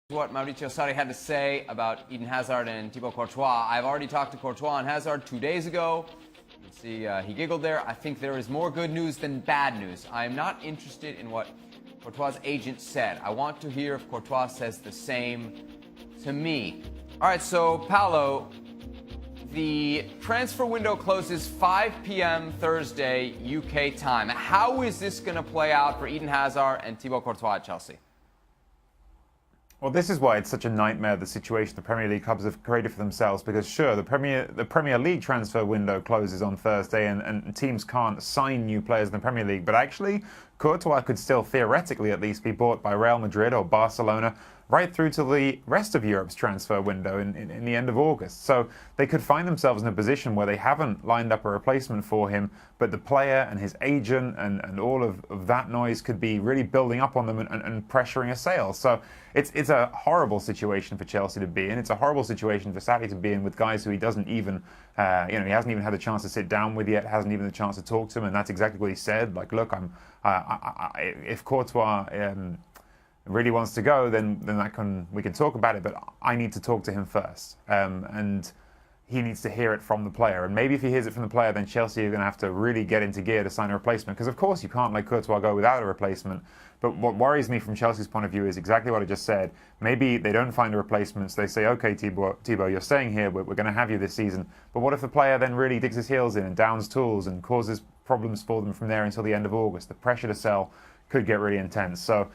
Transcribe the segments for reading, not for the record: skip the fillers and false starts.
What Mauricio Sarri had to say about Eden Hazard and Thibaut Courtois. I've already talked to Courtois and Hazard 2 days ago. You can see he giggled there. I think there is more good news than bad news. I am not interested in what Courtois' agent said. I want to hear if Courtois says the same to me. All right, so Paolo, the transfer window closes 5 p.m. Thursday UK time. How is this going to play out for Eden Hazard and Thibaut Courtois at Chelsea? Well, this is why it's such a nightmare, the situation the Premier League clubs have created for themselves, because sure, the Premier League transfer window closes on Thursday and teams can't sign new players in the Premier League, but actually Courtois could still theoretically at least be bought by Real Madrid or Barcelona right through to the rest of Europe's transfer window in the end of August. So they could find themselves in a position where they haven't lined up a replacement for him, but the player and his agent and all of that noise could be really building up on them and pressuring a sale. So it's a horrible situation for Chelsea to be in. It's a horrible situation for Sarri to be in with guys who he doesn't even, he hasn't even had the chance to sit down with yet, hasn't even the chance to talk to them, and that's exactly what he said. Like, look, if Courtois really wants to go, then we can talk about it, but I need to talk to him first, and he needs to hear it from the player. And maybe if he hears it from the player, then Chelsea are going to have to really get into gear to sign a replacement, because of course you can't let Courtois go without a replacement. But what worries me from Chelsea's point of view is exactly what I just said. Maybe they don't find a replacement, so they say, okay, Thibaut, you're staying here, we're going to have you this season. But what if the player then really digs his heels in and downs tools and causes problems for them from there until the end of August? The pressure to sell could get really intense. So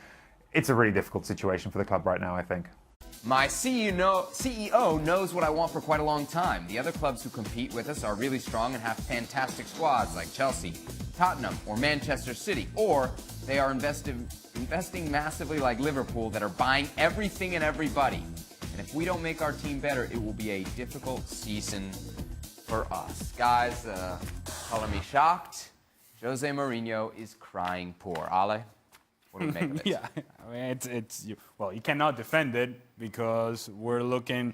it's a really difficult situation for the club right now, I think. My CEO knows what I want for quite a long time. The other clubs who compete with us are really strong and have fantastic squads like Chelsea, Tottenham, or Manchester City. Or they are investing massively like Liverpool that are buying everything and everybody. And if we don't make our team better, it will be a difficult season for us. Guys, color me shocked. Jose Mourinho is crying poor. Ale? What do we make of it? Yeah, I mean, you cannot defend it because we're looking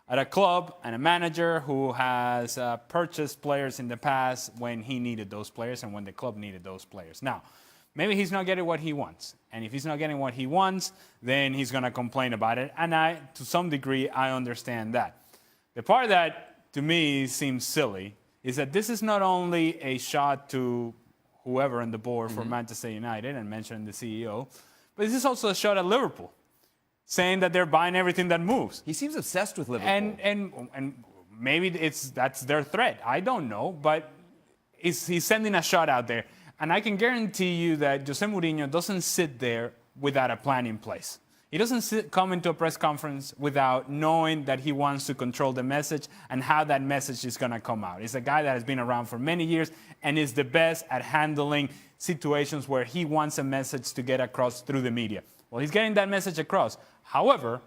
at a club and a manager who has purchased players in the past when he needed those players and when the club needed those players. Now, maybe he's not getting what he wants. And if he's not getting what he wants, then he's going to complain about it. And to some degree, I understand that. The part that, to me, seems silly is that this is not only a shot to whoever on the board for Manchester United and mentioning the CEO, but this is also a shot at Liverpool, saying that they're buying everything that moves. He seems obsessed with Liverpool. And maybe that's their threat. I don't know, but he's sending a shot out there. And I can guarantee you that Jose Mourinho doesn't sit there without a plan in place. He doesn't come into a press conference without knowing that he wants to control the message and how that message is going to come out. He's a guy that has been around for many years and is the best at handling situations where he wants a message to get across through the media. Well, he's getting that message across. However,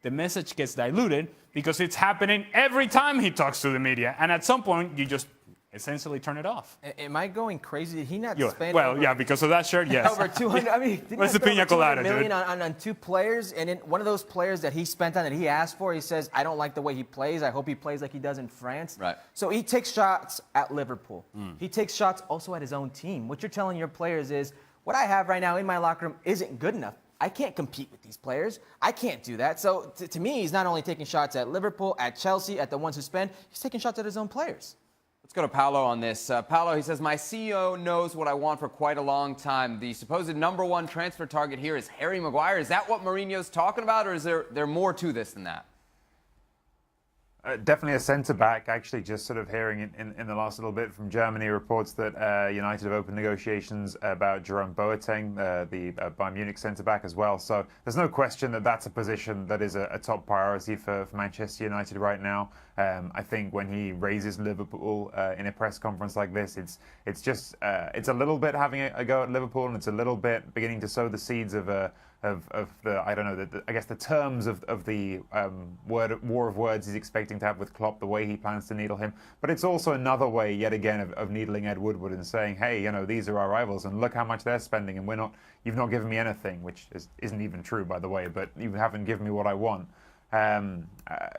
the message gets diluted because it's happening every time he talks to the media. And at some point, you just essentially turn it off. Am I going crazy? Did he not spend because of that shirt, yes. over 200? I mean, what's the pina colada, dude? On two players, and then one of those players that he spent on that he asked for, he says, I don't like the way he plays. I hope he plays like he does in France. Right. So he takes shots at Liverpool. He takes shots also at his own team. What you're telling your players is, what I have right now in my locker room isn't good enough. I can't compete with these players. I can't do that. So to me, he's not only taking shots at Liverpool, at Chelsea, at the ones who spend, he's taking shots at his own players. Let's go to Paolo on this. Paolo, he says, my CEO knows what I want for quite a long time. The supposed #1 transfer target here is Harry Maguire. Is that what Mourinho's talking about, or is there more to this than that? Definitely a centre-back. Actually, just sort of hearing in the last little bit from Germany reports that United have opened negotiations about Jerome Boateng, the Bayern Munich centre-back as well. So there's no question that that's a position that is a top priority for Manchester United right now. I think when he raises Liverpool in a press conference like this, it's just it's a little bit having a go at Liverpool, and it's a little bit beginning to sow the seeds of the I don't know, I guess the terms of the war of words he's expecting to have with Klopp, the way he plans to needle him. But it's also another way, yet again, of needling Ed Woodward and saying, hey, these are our rivals and look how much they're spending, and you've not given me anything, which isn't even true, by the way, but you haven't given me what I want.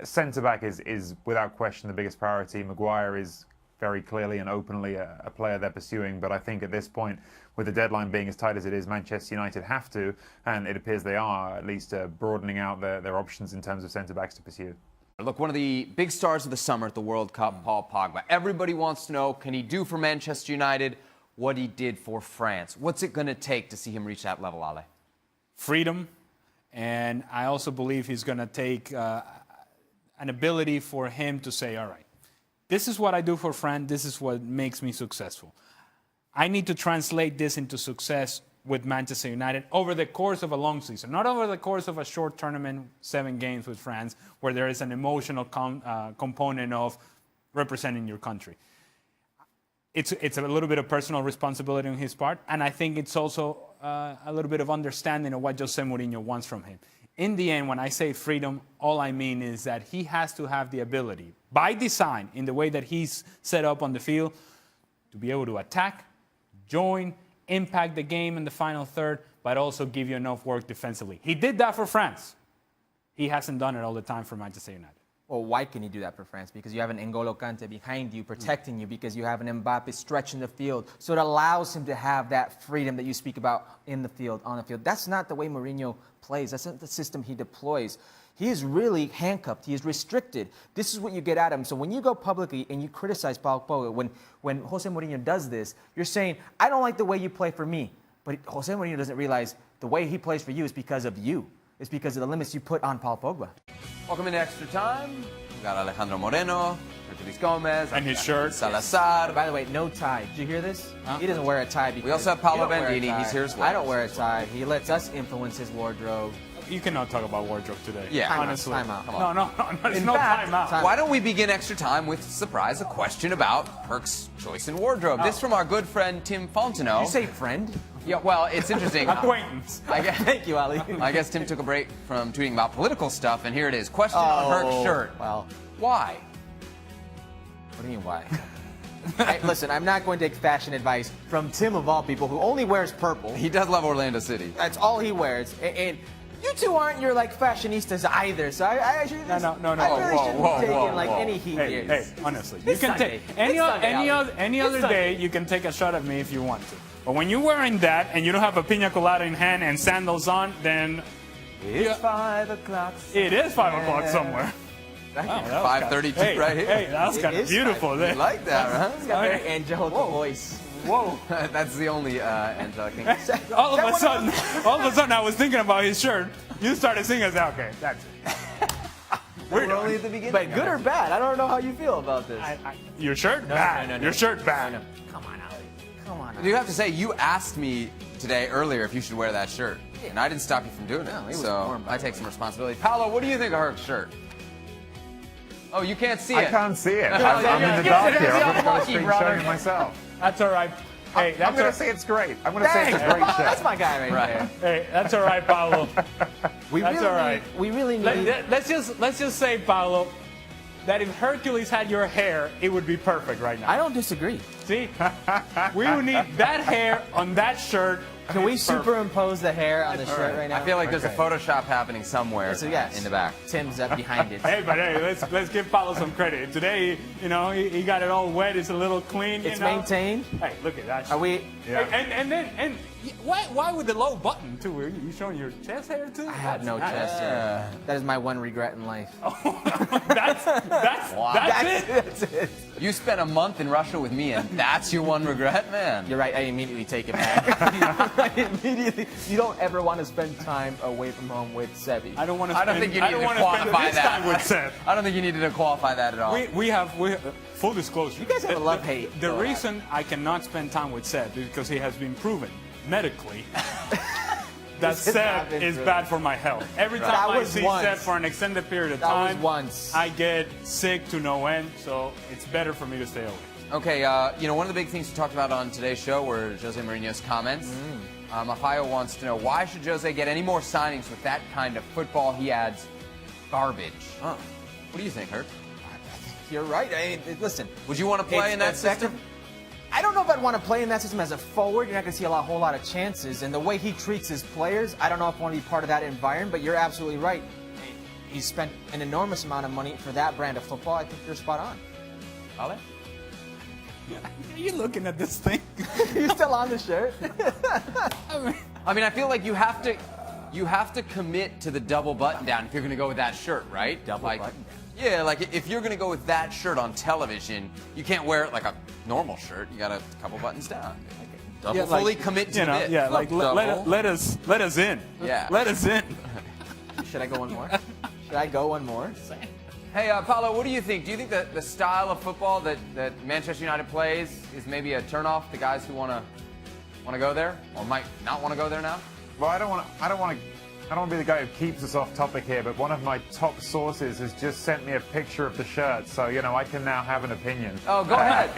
Centre-back is without question the biggest priority. Maguire is very clearly and openly a player they're pursuing. But I think at this point, with the deadline being as tight as it is, Manchester United have to, and it appears they are, at least broadening out their options in terms of centre-backs to pursue. Look, one of the big stars of the summer at the World Cup, Paul Pogba. Everybody wants to know, can he do for Manchester United what he did for France? What's it going to take to see him reach that level, Ale? Freedom, and I also believe he's going to take an ability for him to say, all right, this is what I do for France, this is what makes me successful. I need to translate this into success with Manchester United over the course of a long season, not over the course of a short tournament, 7 games with France, where there is an emotional component of representing your country. It's a little bit of personal responsibility on his part, and I think it's also a little bit of understanding of what Jose Mourinho wants from him. In the end, when I say freedom, all I mean is that he has to have the ability, by design, in the way that he's set up on the field, to be able to attack, join, impact the game in the final third, but also give you enough work defensively. He did that for France. He hasn't done it all the time for Manchester United. Well, why can he do that for France? Because you have an N'Golo Kante behind you, protecting you, because you have an Mbappe stretching the field. So it allows him to have that freedom that you speak about in the field, on the field. That's not the way Mourinho plays. That's not the system he deploys. He is really handcuffed. He is restricted. This is what you get at him. So when you go publicly and you criticize Paul Pogba, when Jose Mourinho does this, you're saying, I don't like the way you play for me. But Jose Mourinho doesn't realize the way he plays for you is because of you. It's because of the limits you put on Paul Pogba. Welcome into Extra Time. We've got Alejandro Moreno, Hercules Gomez, And his shirt. Salazar. By the way, no tie. Did you hear this? He doesn't wear a tie. Because We also have Paolo you don't wear a Bandini. tie. He's here as well. I don't wear a tie. He lets us influence his wardrobe. You cannot talk about wardrobe today. Yeah. honestly. Time out. No, there's In no fact, time out. Why don't we begin Extra Time with, surprise, a question about Herc's choice in wardrobe. This from our good friend Tim Fontenot. Did you say friend? Yeah, well, it's interesting. Acquaintance. I guess, Thank you, Ali. I guess Tim took a break from tweeting about political stuff, and here it is. Question on Herc's shirt. Well, Why? what do you mean why? Listen, I'm not going to take fashion advice from Tim of all people, who only wears purple. He does love Orlando City. That's all he wears. And you two aren't your like fashionistas either, so I should No. I really shouldn't Whoa, be taking whoa, like whoa. any heat Hey, here. honestly, This you can Sunday. take any This Sunday, Ali. any This other Sunday. day. You can take a shot at me if you want to. But when you're wearing that and you don't have a pina colada in hand and sandals on, then It's 5 o'clock. it is 5 o'clock somewhere. Right here. That was 5:32 kinda- right here. Hey, that was It kind of is beautiful. You There. like that, huh? He's got a very angelic voice. Whoa! That's the only angelic thing. All of a sudden, I was thinking about his shirt. You started singing. I said, okay, that's it. We're only at the beginning. But good or bad, I don't know how you feel about this. Your shirt bad. no. Your shirt bad. No. Come on, Ali. Come on. You have to say, you asked me today earlier if you should wear that shirt. And I didn't stop you from doing it. No, he was So warm, by I the take way. some responsibility. Paolo, what do you think of Herc's shirt? Oh, you can't see I it. can't see it. Yeah, I'm in the you're dark gonna here. see I'm all going to go lucky, screen brother. showing myself. That's all right. Hey, I'm that's going all, to say it's great. I'm going to say it's a Thanks. great That's shirt. my guy right, Right. there. hey, that's all right, Paolo. We That's really all right. We really need. Let's just say, Paolo, that if Hercules had your hair, it would be perfect right now. I don't disagree. See, we would need that hair on that shirt. Can we It's perfect. superimpose the hair on the shirt right now? I feel like there's a Photoshop happening somewhere So, yes. in the back. Tim's up behind it. Hey, but hey, let's give Paolo some credit. Today, you know, he got it all wet. It's a little clean. It's you know? maintained. Hey, look at that. Are we? Yeah. And why with the low button too? Are you showing your chest hair too? I have no chest hair. That is my one regret in life. That's it. That's it. You spent a month in Russia with me, and that's your one regret, man. You're right. I immediately take it back. You don't ever want to spend time away from home with Sebi. I don't want to. I don't think you need to spend qualify this that. time with Seth. I don't think you needed to qualify that at all. We have full disclosure. You guys have a love-hate. The reason I cannot spend time with Seth is because he has been proven medically that This has not Seth been is proven. bad for my health. Every time That I was see once. Seth for an extended period of That was time, once. I get sick to no end. So it's better for me to stay away. Okay, one of the big things we talked about on today's show were Jose Mourinho's comments. Mafayo wants to know, why should Jose get any more signings with that kind of football? He adds garbage. What do you think, Herc? You're right. I mean, listen. Would you want to play in that effective. system? I don't know if I'd want to play in that system as a forward. You're not going to see a whole lot of chances. And the way he treats his players, I don't know if I want to be part of that environment, but you're absolutely right. He's spent an enormous amount of money for that brand of football. I think you're spot on. Ale? Are you looking at this thing? You're still on the shirt? I mean, I feel like you have to commit to the double button down if you're going to go with that shirt, right? Double like, button down. Yeah, like if you're going to go with that shirt on television, you can't wear it like a normal shirt. You got a couple buttons down. Double fully commit to it. Yeah, like let us in. Yeah. Let us in. Should I go one more? Should I go one more? Hey, Paulo, what do you think? Do you think that the style of football that Manchester United plays is maybe a turnoff to guys who want to go there or might not want to go there now? Well, I don't want to be the guy who keeps us off topic here, but one of my top sources has just sent me a picture of the shirt, so I can now have an opinion. Oh, go ahead.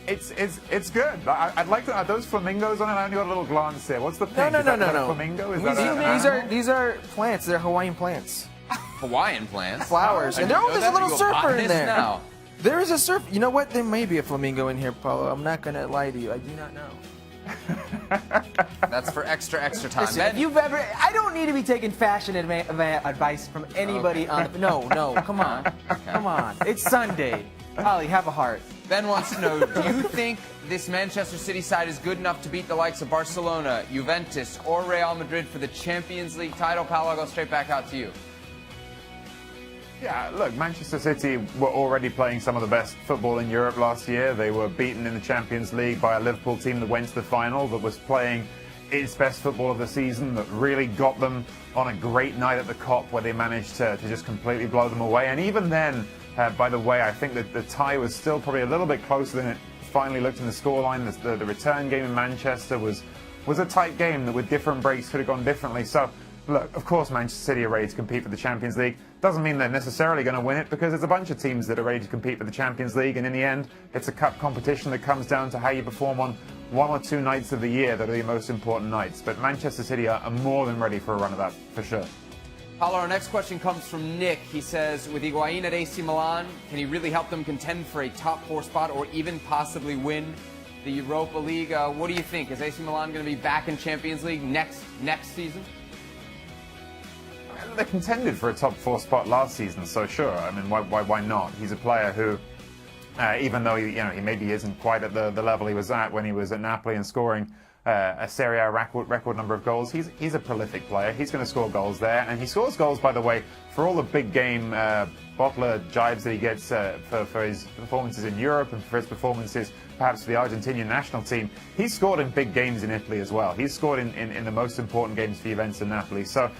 It's good. I'd like to. Are those flamingos on it? I only got a little glance there. What's the pink? No. Is that a flamingo? Is that an animal? These are plants. They're Hawaiian plants. Hawaiian plants. Flowers. And there's a little surfer in there. Now. There is a surf. You know what? There may be a flamingo in here, Paulo. I'm not going to lie to you. I do not know. That's for extra time. Listen, if you've ever, I don't need to be taking fashion advice from anybody on the, no, come on. Come on. It's Sunday. Ollie, have a heart. Ben wants to know, do you think this Manchester City side is good enough to beat the likes of Barcelona, Juventus, or Real Madrid for the Champions League title? Paolo, I'll go straight back out to you. Yeah, look, Manchester City were already playing some of the best football in Europe last year. They were beaten in the Champions League by a Liverpool team that went to the final, that was playing its best football of the season, that really got them on a great night at the Kop where they managed to just completely blow them away. And even then, by the way, I think that the tie was still probably a little bit closer than it finally looked in the scoreline. The return game in Manchester was a tight game that with different breaks could have gone differently. So, look, of course Manchester City are ready to compete for the Champions League. Doesn't mean they're necessarily going to win it, because there's a bunch of teams that are ready to compete for the Champions League, and in the end, it's a cup competition that comes down to how you perform on one or two nights of the year that are the most important nights. But Manchester City are more than ready for a run of that, for sure. Paulo, our next question comes from Nick. He says, with Higuain at AC Milan, can he really help them contend for a top 4 spot or even possibly win the Europa League? What do you think? Is AC Milan going to be back in Champions League next season? They contended for a top 4 spot last season, so sure. I mean, why not? He's a player who, even though he maybe isn't quite at the level he was at when he was at Napoli and scoring a Serie A record number of goals, he's a prolific player. He's going to score goals there, and he scores goals, by the way, for all the big game bottler jibes that he gets for his performances in Europe and for his performances perhaps for the Argentinian national team. He's scored in big games in Italy as well. He's scored in the most important games for Juventus and Napoli. So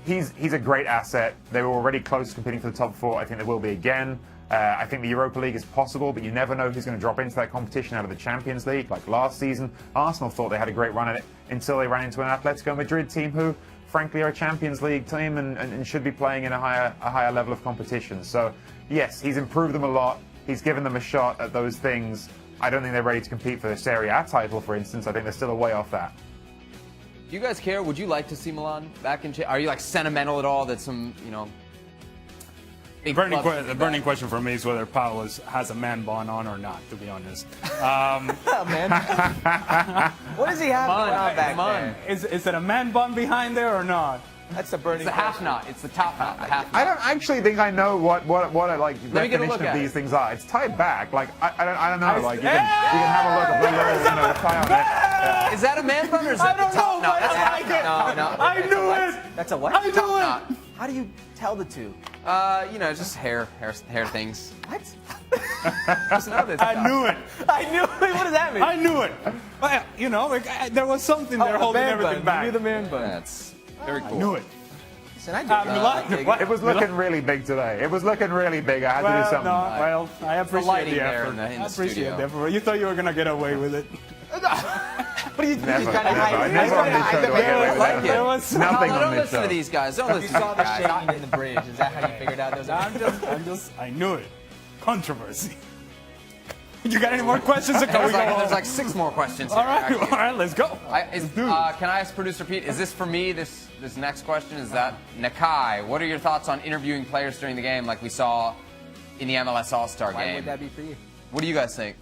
he's a great asset. They were already close to competing for the top 4. I think they will be again. I think the Europa League is possible, but you never know who's going to drop into that competition out of the Champions League. Like last season, Arsenal thought they had a great run at it until they ran into an Atletico Madrid team who, frankly, are a Champions League team and should be playing in a higher level of competition. So, yes, he's improved them a lot. He's given them a shot at those things. I don't think they're ready to compete for the Serie A title, for instance. I think they're still a way off that. Do you guys care? Would you like to see Milan back in? Are you like sentimental at all that some big The burning question for me is whether Paulo has a man bun on or not, to be honest. Man. What does he have going on back there? Is it a man bun behind there or not? That's the burning It's the half knot. It's the top knot. The half knot. I don't actually think I know what like Let me get a definition look of at these it. things are. It's tied back. Like I don't know. Like you can have a look at the tie on it. Is that a man bun or is I that the don't top know, knot? but That's I half like knot. it. No. I knew it. That's a what? I knew Top it. knot. How do you tell the two? Just hair things. What? Just know this. I knew it. I knew it. What does that mean? I knew it. But, there was something there holding everything back. You knew the man bun. That's very cool. I knew it. Listen, I did. It was looking really big today. It was looking really big. I had to do something. I appreciate lighting the there effort. in the I appreciate studio. the effort. You thought you were going to get away with it. What do you think? Never, He's trying to never. hide. Never on this show do I get away with like that. it. There was Nothing Don't on this listen show. to these guys. Don't You listen to saw these the guys. shading in the bridge. Is that how you figured out those? I knew it. Controversy. You got any more questions? Or can we go There's home? like 6 more questions. All here, right, actually. all right, let's go. Can I ask producer Pete? Is this for me? This next question is that Nakai. What are your thoughts on interviewing players during the game, like we saw in the MLS All-Star Why game? would that be for you? What do you guys think?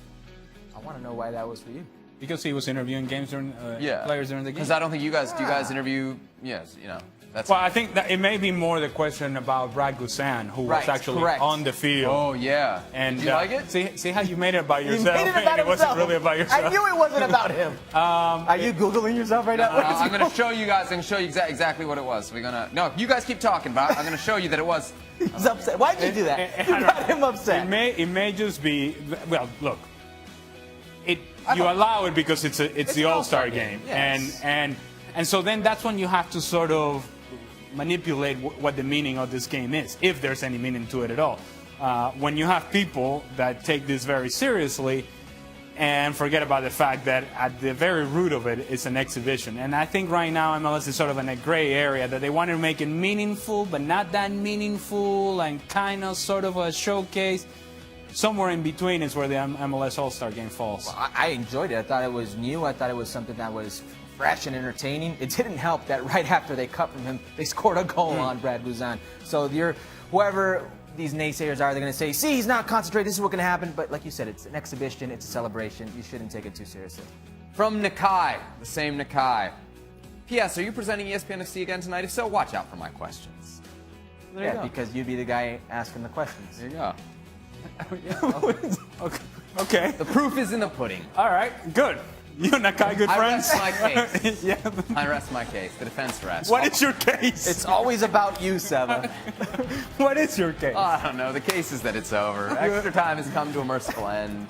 I want to know why that was for you. Because he was interviewing players during the game. Because I don't think you guys do. You guys interview? Yes, you know. That's Well, I think that it may be more the question about Brad Guzan, who was actually on the field. Oh, yeah. And did you like it? See how you made it about yourself. He made it about it wasn't himself. really about yourself. I knew it wasn't about him. Are you Googling yourself right now? I'm going to show you guys. I'm going to show you exactly what it was. We're gonna. No, you guys keep talking, but I'm going to show you that it was. He's upset. Why'd you do that? You got him upset. It may just be. Well, look. You allow it because it's the All-Star game, yes. and so then that's when you have to sort of manipulate what the meaning of this game is, if there's any meaning to it at all. When you have people that take this very seriously and forget about the fact that at the very root of it, it's an exhibition. And I think right now MLS is sort of in a gray area that they want to make it meaningful, but not that meaningful, and kind of sort of a showcase. Somewhere in between is where the MLS All-Star Game falls. Well, I enjoyed it. I thought it was new. I thought it was something that was fresh and entertaining. It didn't help that right after they cut from him, they scored a goal on Brad Guzan. So whoever these naysayers are, they're going to say, see, he's not concentrated, this is what's going to happen. But like you said, it's an exhibition, it's a celebration. You shouldn't take it too seriously. From Nakai, the same Nakai. P.S. Are you presenting ESPN FC again tonight? If so, watch out for my questions. There you go. Because you'd be the guy asking the questions. There you go. Okay. The proof is in the pudding. All right. Good. You and Nakai good friends? I rest my case. Yeah. I rest my case. The defense rests. What is your case? It's always about you, Seba. What is your case? I don't know. The case is that it's over. Extra time has come to a merciful end.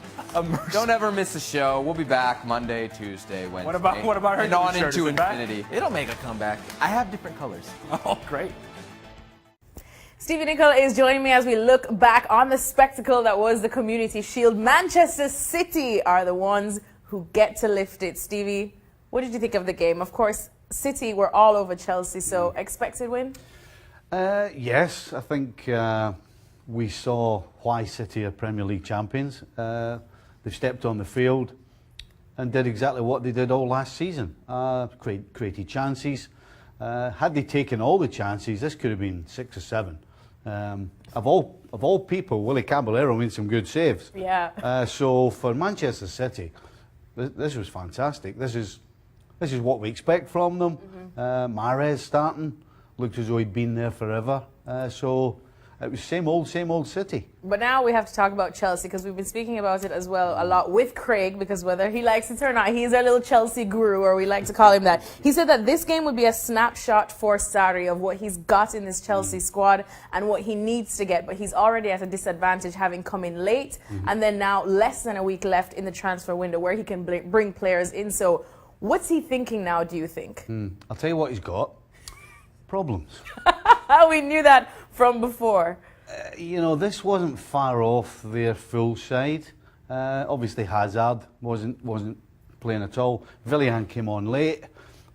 Don't ever miss a show. We'll be back Monday, Tuesday, Wednesday. What about her and on shirt? into Is it back? infinity. It'll make a comeback. I have different colors. Oh, great. Stevie Nicol is joining me as we look back on the spectacle that was the Community Shield. Manchester City are the ones who get to lift it. Stevie, what did you think of the game? Of course, City were all over Chelsea, so expected win? Yes, I think we saw why City are Premier League champions. They stepped on the field and did exactly what they did all last season. Created chances. Had they taken all the chances, this could have been 6 or 7. Of all people, Willie Caballero made some good saves. Yeah. So for Manchester City, this was fantastic. This is what we expect from them. Mahrez starting, looked as though he'd been there forever. So it was same old City. But now we have to talk about Chelsea, because we've been speaking about it as well a lot with Craig, because whether he likes it or not, he's our little Chelsea guru, or we like to call him that. He said that this game would be a snapshot for Sarri of what he's got in this Chelsea squad and what he needs to get, but he's already at a disadvantage having come in late, and then now less than a week left in the transfer window where he can bring players in. So what's he thinking now, do you think? I'll tell you what he's got. Problems. We knew that from before. You know, this wasn't far off their full side. Obviously Hazard wasn't playing at all. Willian came on late,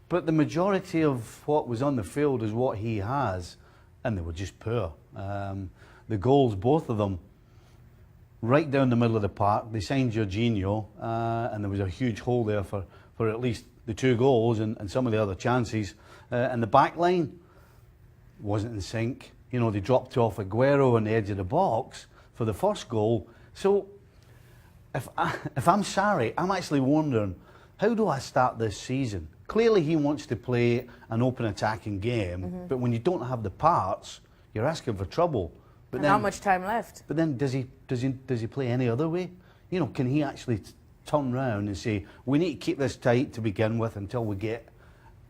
but the majority of what was on the field is what he has, and they were just poor. The goals, both of them, right down the middle of the park. They signed Jorginho, and there was a huge hole there for at least the 2 goals and some of the other chances. And the back line wasn't in sync. You know, they dropped off Aguero on the edge of the box for the first goal. So if I'm Sarri, I'm actually wondering, how do I start this season? Clearly he wants to play an open attacking game, but when you don't have the parts, you're asking for trouble. But And how much time left? But then does he play any other way? You know, can he actually turn around and say, we need to keep this tight to begin with until we get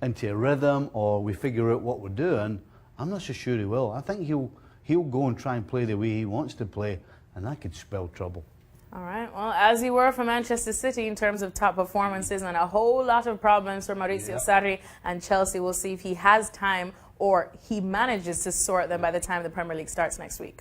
into a rhythm or we figure out what we're doing? I'm not so sure he will. I think he'll go and try and play the way he wants to play, and that could spell trouble. All right. Well, as you were for Manchester City in terms of top performances, and a whole lot of problems for Mauricio Sarri and Chelsea. We'll see if he has time or he manages to sort them by the time the Premier League starts next week.